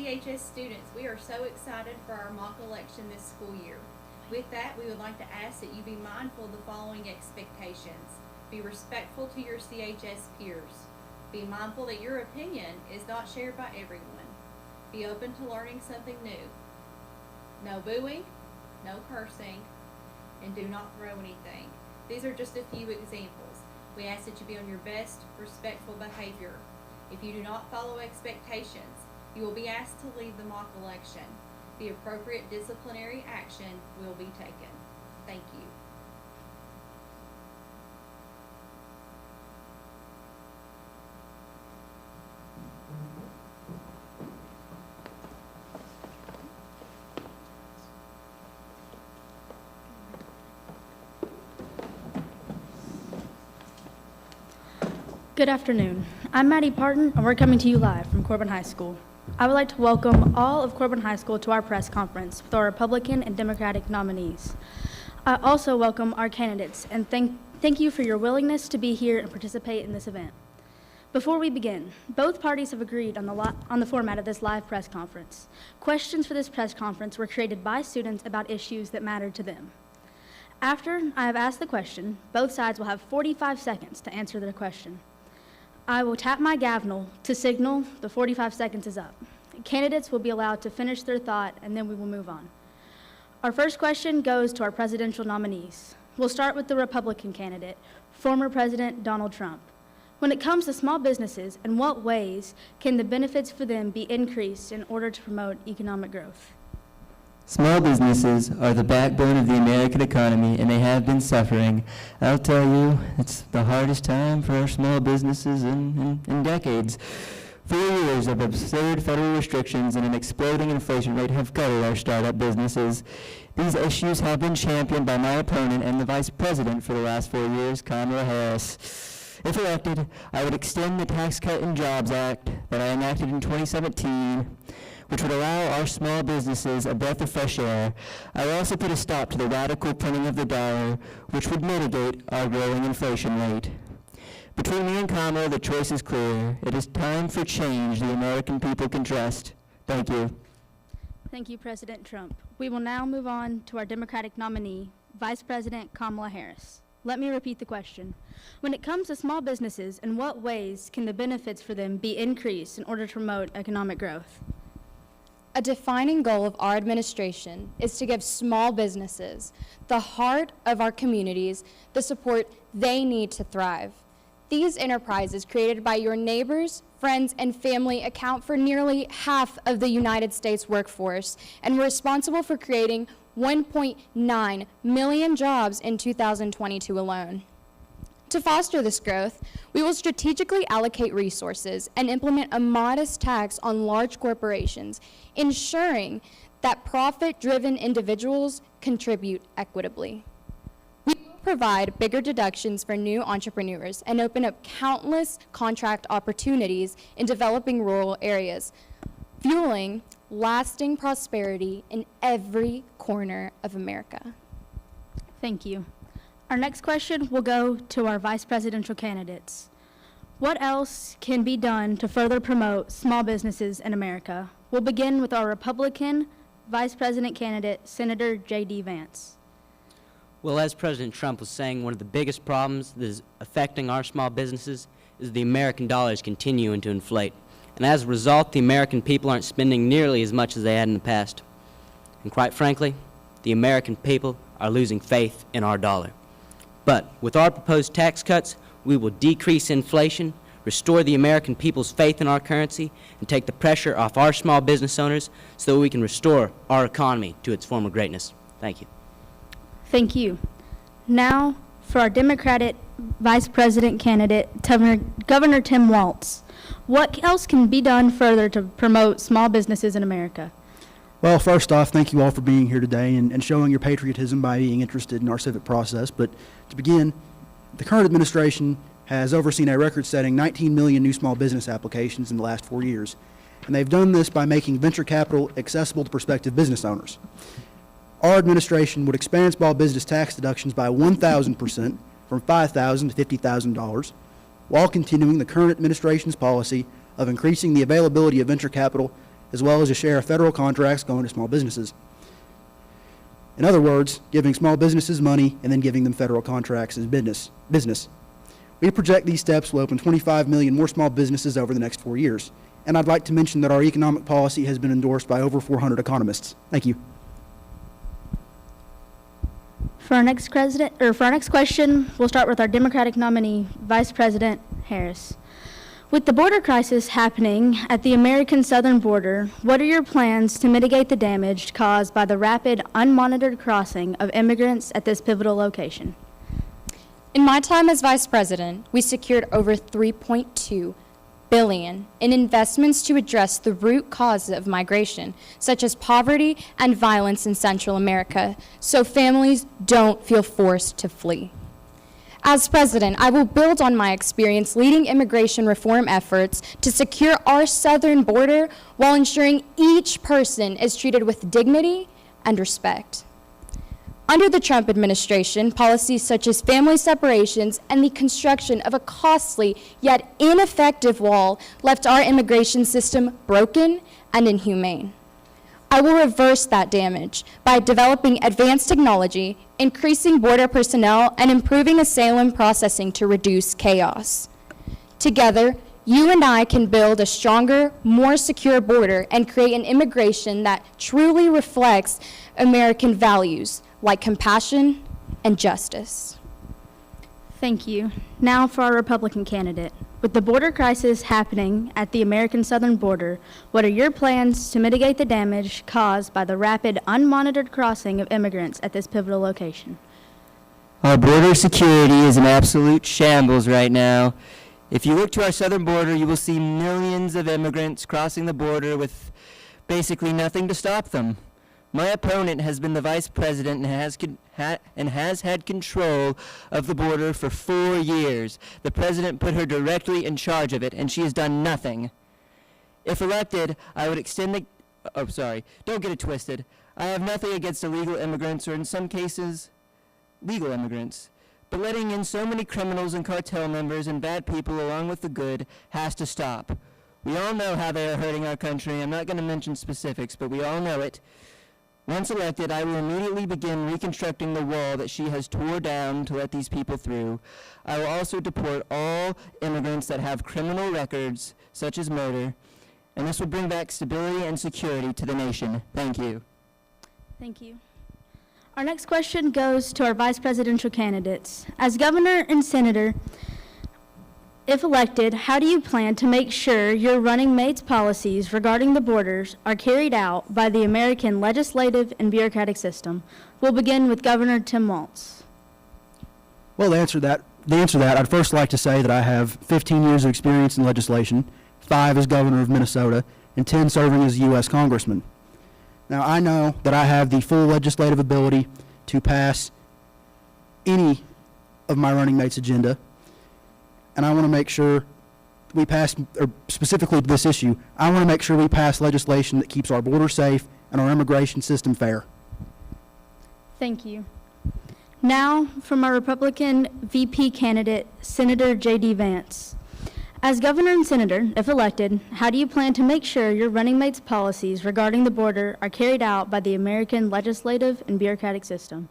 CHS students, we are so excited for our mock election this school year. With that, we would like to ask that you be mindful of the following expectations. Be respectful to your CHS peers. Be mindful that your opinion is not shared by everyone. Be open to learning something new. No booing, no cursing, and do not throw anything. These are just a few examples. We ask that you be on your best, respectful behavior. If you do not follow expectations, you will be asked to leave the mock election. The appropriate disciplinary action will be taken. Thank you. Good afternoon. I'm Maddie Parton, and we're coming to you live from Corbin High School. I would like to welcome all of Corbin High School to our press conference with our Republican and Democratic nominees. I also welcome our candidates and thank you for your willingness to be here and participate in this event. Before we begin, both parties have agreed on the format of this live press conference. Questions for this press conference were created by students about issues that matter to them. After I have asked the question, both sides will have 45 seconds to answer their question. I will tap my gavel to signal the 45 seconds is up. Candidates will be allowed to finish their thought, and then we will move on. Our first question goes to our presidential nominees. We'll start with the Republican candidate, former President Donald Trump. When it comes to small businesses, in what ways can the benefits for them be increased in order to promote economic growth? Small businesses are the backbone of the American economy, and they have been suffering. I'll tell you, it's the hardest time for our small businesses in decades. 4 years of absurd federal restrictions and an exploding inflation rate have gutted our startup businesses. These issues have been championed by my opponent and the vice president for the last 4 years, Kamala Harris. If elected, I would extend the Tax Cut and Jobs Act that I enacted in 2017, which would allow our small businesses a breath of fresh air. I will also put a stop to the radical printing of the dollar, which would mitigate our growing inflation rate. Between me and Kamala, the choice is clear. It is time for change the American people can trust. Thank you. Thank you, President Trump. We will now move on to our Democratic nominee, Vice President Kamala Harris. Let me repeat the question. When it comes to small businesses, in what ways can the benefits for them be increased in order to promote economic growth? A defining goal of our administration is to give small businesses, the heart of our communities, the support they need to thrive. These enterprises created by your neighbors, friends, and family account for nearly half of the United States workforce and were responsible for creating 1.9 million jobs in 2022 alone. To foster this growth, we will strategically allocate resources and implement a modest tax on large corporations, ensuring that profit-driven individuals contribute equitably. We will provide bigger deductions for new entrepreneurs and open up countless contract opportunities in developing rural areas, fueling lasting prosperity in every corner of America. Thank you. Our next question will go to our vice presidential candidates. What else can be done to further promote small businesses in America? We'll begin with our Republican vice president candidate, Senator J.D. Vance. Well, as President Trump was saying, one of the biggest problems that is affecting our small businesses is the American dollar is continuing to inflate. And as a result, the American people aren't spending nearly as much as they had in the past. And quite frankly, the American people are losing faith in our dollar. But with our proposed tax cuts, we will decrease inflation, restore the American people's faith in our currency, and take the pressure off our small business owners so that we can restore our economy to its former greatness. Thank you. Thank you. Now, for our Democratic Vice President candidate, Governor Tim Walz. What else can be done further to promote small businesses in America? Well, first off, thank you all for being here today and showing your patriotism by being interested in our civic process. But to begin, the current administration has overseen a record-setting 19 million new small business applications in the last 4 years. And they've done this by making venture capital accessible to prospective business owners. Our administration would expand small business tax deductions by 1,000% from $5,000 to $50,000, while continuing the current administration's policy of increasing the availability of venture capital as well as a share of federal contracts going to small businesses. In other words, giving small businesses money and then giving them federal contracts is business. We project these steps will open 25 million more small businesses over the next 4 years. And I'd like to mention that our economic policy has been endorsed by over 400 economists. Thank you. For our next question, we'll start with our Democratic nominee, Vice President Harris. With the border crisis happening at the American southern border, what are your plans to mitigate the damage caused by the rapid, unmonitored crossing of immigrants at this pivotal location? In my time as Vice President, we secured over $3.2 billion in investments to address the root causes of migration, such as poverty and violence in Central America, so families don't feel forced to flee. As President, I will build on my experience leading immigration reform efforts to secure our southern border while ensuring each person is treated with dignity and respect. Under the Trump administration, policies such as family separations and the construction of a costly yet ineffective wall left our immigration system broken and inhumane. I will reverse that damage by developing advanced technology, increasing border personnel, and improving asylum processing to reduce chaos. Together, you and I can build a stronger, more secure border and create an immigration that truly reflects American values like compassion and justice. Thank you. Now for our Republican candidate. With the border crisis happening at the American southern border, what are your plans to mitigate the damage caused by the rapid, unmonitored crossing of immigrants at this pivotal location? Our border security is in absolute shambles right now. If you look to our southern border, you will see millions of immigrants crossing the border with basically nothing to stop them. My opponent has been the vice president and has had control of the border for 4 years. The president put her directly in charge of it, and she has done nothing. If elected, I would extend the... Oh, sorry. Don't get it twisted. I have nothing against illegal immigrants, or in some cases, legal immigrants. But letting in so many criminals and cartel members and bad people along with the good has to stop. We all know how they are hurting our country. I'm not going to mention specifics, but we all know it. Once elected, I will immediately begin reconstructing the wall that she has tore down to let these people through. I will also deport all immigrants that have criminal records, such as murder, and this will bring back stability and security to the nation. Thank you. Thank you. Our next question goes to our vice presidential candidates. As governor and senator, if elected, how do you plan to make sure your running mate's policies regarding the borders are carried out by the American legislative and bureaucratic system? We'll begin with Governor Tim Walz. Well, to answer that, I'd first like to say that I have 15 years of experience in legislation, 5 as governor of Minnesota, and 10 serving as a U.S. congressman. Now, I know that I have the full legislative ability to pass any of my running mate's agenda, and I want to make sure we pass, or specifically this issue, I want to make sure we pass legislation that keeps our border safe and our immigration system fair. Thank you. Now, from our Republican VP candidate, Senator J.D. Vance. As governor and senator, if elected, how do you plan to make sure your running mate's policies regarding the border are carried out by the American legislative and bureaucratic system?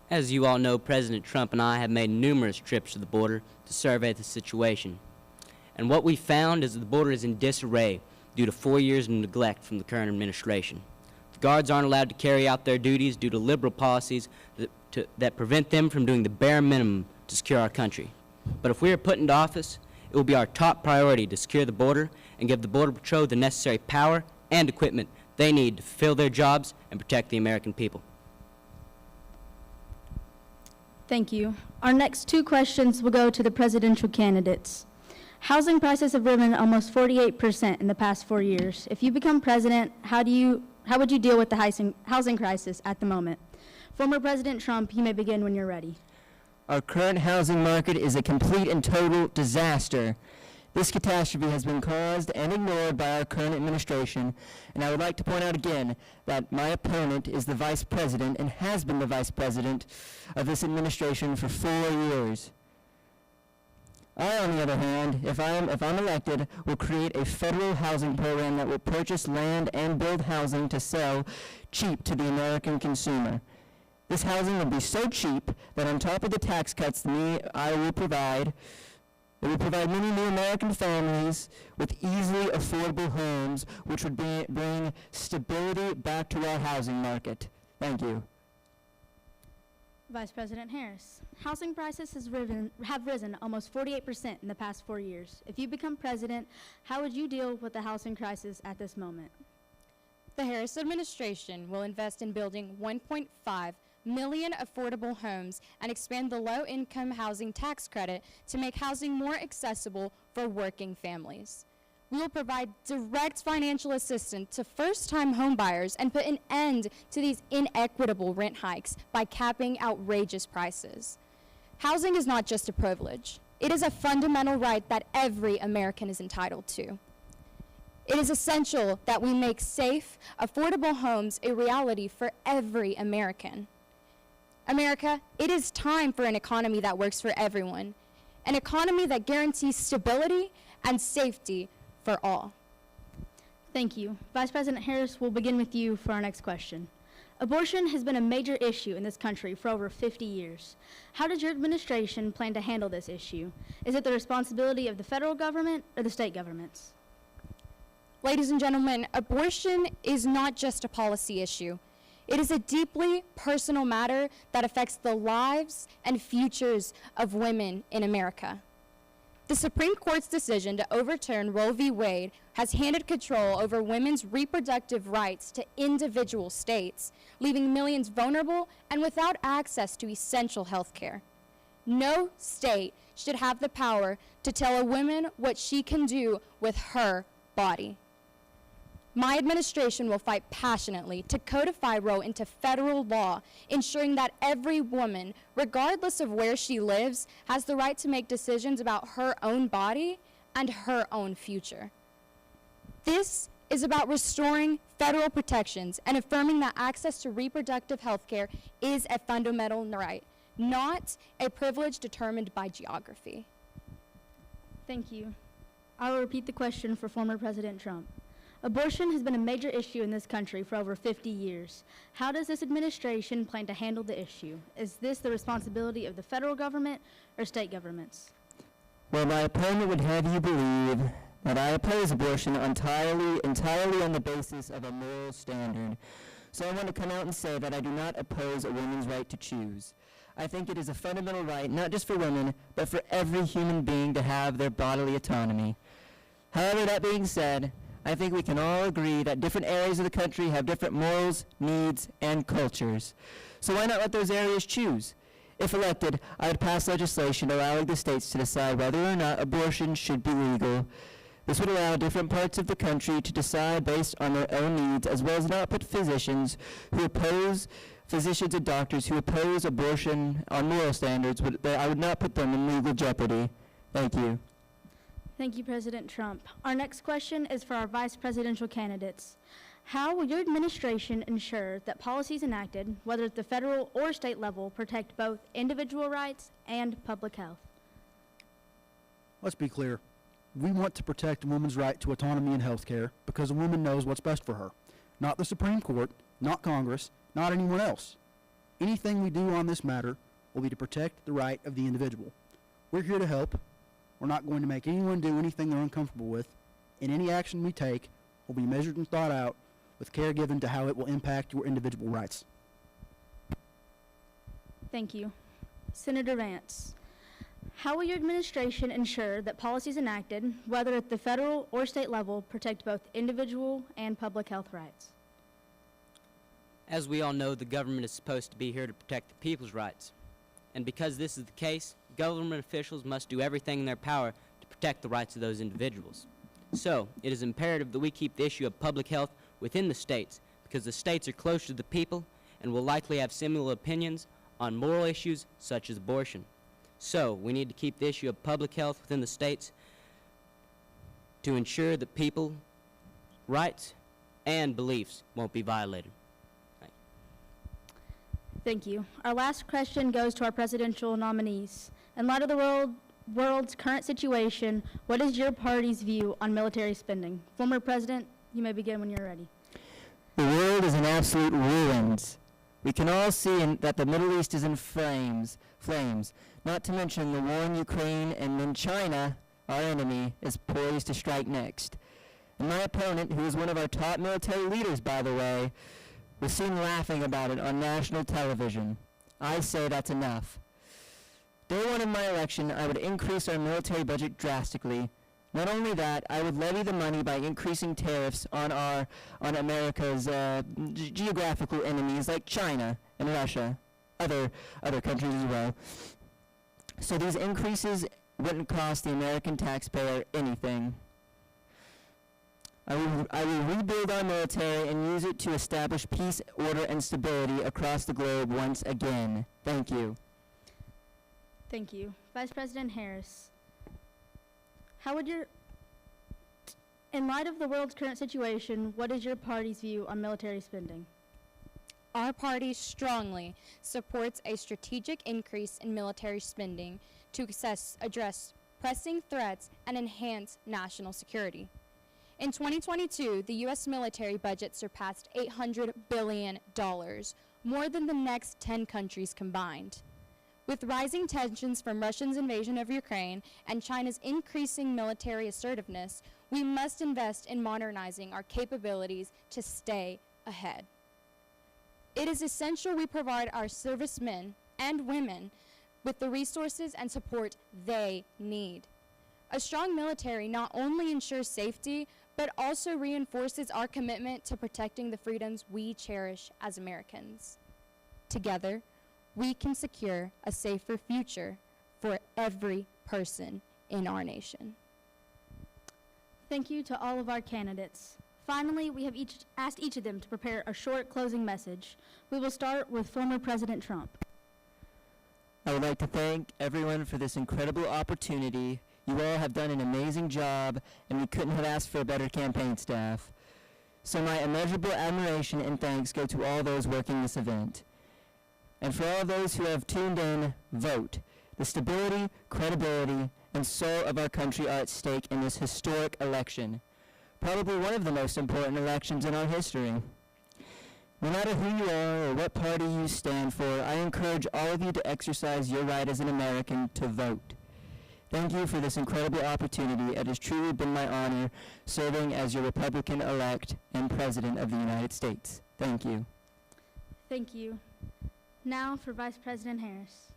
As you all know, President Trump and I have made numerous trips to the border to survey the situation. And what we found is that the border is in disarray due to 4 years of neglect from the current administration. The guards aren't allowed to carry out their duties due to liberal policies that prevent them from doing the bare minimum to secure our country. But if we are put into office, it will be our top priority to secure the border and give the Border Patrol the necessary power and equipment they need to fulfill their jobs and protect the American people. Thank you. Our next 2 questions will go to the presidential candidates. Housing prices have risen almost 48% in the past 4 years. If you become president, how would you deal with the housing crisis at the moment? Former President Trump, you may begin when you're ready. Our current housing market is a complete and total disaster. This catastrophe has been caused and ignored by our current administration, and I would like to point out again that my opponent is the vice president and has been the vice president of this administration for 4 years. I, on the other hand, if I'm elected, will create a federal housing program that will purchase land and build housing to sell cheap to the American consumer. This housing will be so cheap that on top of the tax cuts I will provide, it will provide many new American families with easily affordable homes, which would bring stability back to our housing market. Thank you. Vice President Harris, housing prices have risen almost 48% in the past 4 years. If you become president, how would you deal with the housing crisis at this moment? The Harris administration will invest in building 1.5 million affordable homes and expand the low-income housing tax credit to make housing more accessible for working families. We will provide direct financial assistance to first-time homebuyers and put an end to these inequitable rent hikes by capping outrageous prices. Housing is not just a privilege. It is a fundamental right that every American is entitled to. It is essential that we make safe, affordable homes a reality for every American. America, it is time for an economy that works for everyone, an economy that guarantees stability and safety for all. Thank you. Vice President Harris, we'll begin with you for our next question. Abortion has been a major issue in this country for over 50 years. How does your administration plan to handle this issue? Is it the responsibility of the federal government or the state governments? Ladies and gentlemen, abortion is not just a policy issue. It is a deeply personal matter that affects the lives and futures of women in America. The Supreme Court's decision to overturn Roe v. Wade has handed control over women's reproductive rights to individual states, leaving millions vulnerable and without access to essential health care. No state should have the power to tell a woman what she can do with her body. My administration will fight passionately to codify Roe into federal law, ensuring that every woman, regardless of where she lives, has the right to make decisions about her own body and her own future. This is about restoring federal protections and affirming that access to reproductive health care is a fundamental right, not a privilege determined by geography. Thank you. I will repeat the question for former President Trump. Abortion has been a major issue in this country for over 50 years. How does this administration plan to handle the issue? Is this the responsibility of the federal government or state governments? Well, my opponent would have you believe that I oppose abortion entirely on the basis of a moral standard. So I want to come out and say that I do not oppose a woman's right to choose. I think it is a fundamental right, not just for women, but for every human being to have their bodily autonomy. However, that being said, I think we can all agree that different areas of the country have different morals, needs, and cultures. So why not let those areas choose? If elected, I would pass legislation allowing the states to decide whether or not abortion should be legal. This would allow different parts of the country to decide based on their own needs, as well as not put physicians and doctors who oppose abortion on moral standards, I would not put them in legal jeopardy. Thank you. Thank you, President Trump. Our next question is for our vice presidential candidates. How will your administration ensure that policies enacted, whether at the federal or state level, protect both individual rights and public health? Let's be clear. We want to protect a woman's right to autonomy in health care because a woman knows what's best for her. Not the Supreme Court, not Congress, not anyone else. Anything we do on this matter will be to protect the right of the individual. We're here to help. We're not going to make anyone do anything they're uncomfortable with, and any action we take will be measured and thought out with care given to how it will impact your individual rights. Thank you. Senator Vance, how will your administration ensure that policies enacted, whether at the federal or state level, protect both individual and public health rights? As we all know, the government is supposed to be here to protect the people's rights. And because this is the case, government officials must do everything in their power to protect the rights of those individuals. So, it is imperative that we keep the issue of public health within the states, because the states are closer to the people and will likely have similar opinions on moral issues such as abortion. So, we need to keep the issue of public health within the states to ensure that people's rights and beliefs won't be violated. Thank you. Our last question goes to our presidential nominees. In light of the world's current situation, what is your party's view on military spending? Former President, you may begin when you're ready. The world is in absolute ruins. We can all see that the Middle East is in flames, not to mention the war in Ukraine, and then China, our enemy, is poised to strike next. And my opponent, who is one of our top military leaders, by the way, was seen laughing about it on national television. I say that's enough. Day one of my election, I would increase our military budget drastically. Not only that, I would levy the money by increasing tariffs on America's geographical enemies like China and Russia, other countries as well. So these increases wouldn't cost the American taxpayer anything. I will rebuild our military and use it to establish peace, order, and stability across the globe once again. Thank you. Thank you. Vice President Harris, in light of the world's current situation, what is your party's view on military spending? Our party strongly supports a strategic increase in military spending to address pressing threats and enhance national security. In 2022, the U.S. military budget surpassed $800 billion, more than the next 10 countries combined. With rising tensions from Russia's invasion of Ukraine and China's increasing military assertiveness, we must invest in modernizing our capabilities to stay ahead. It is essential we provide our servicemen and women with the resources and support they need. A strong military not only ensures safety, but also reinforces our commitment to protecting the freedoms we cherish as Americans. Together, we can secure a safer future for every person in our nation. Thank you to all of our candidates. Finally, we have asked each of them to prepare a short closing message. We will start with former President Trump. I would like to thank everyone for this incredible opportunity. You all have done an amazing job, and we couldn't have asked for a better campaign staff. So my immeasurable admiration and thanks go to all those working this event. And for all those who have tuned in, vote. The stability, credibility, and soul of our country are at stake in this historic election. Probably one of the most important elections in our history. No matter who you are or what party you stand for, I encourage all of you to exercise your right as an American to vote. Thank you for this incredible opportunity. It has truly been my honor serving as your Republican-elect and President of the United States. Thank you. Thank you. Now for Vice President Harris.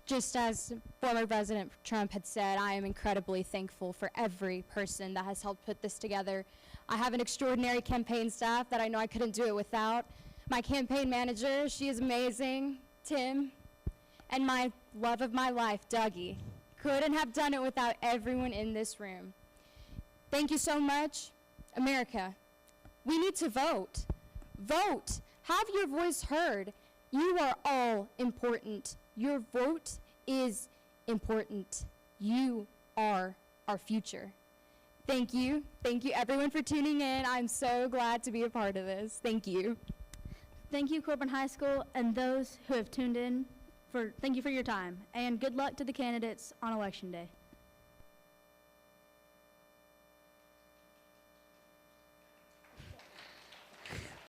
Just as former President Trump had said, I am incredibly thankful for every person that has helped put this together. I have an extraordinary campaign staff that I know I couldn't do it without. My campaign manager, she is amazing, Tim, and my love of my life, Dougie. Couldn't have done it without everyone in this room. Thank you so much, America. We need to vote. Vote. Have your voice heard. You are all important. Your vote is important. You are our future. Thank you. Thank you, everyone, for tuning in. I'm so glad to be a part of this. Thank you. Thank you, Corbin High School, and those who have tuned in. Thank you for your time, and good luck to the candidates on Election Day.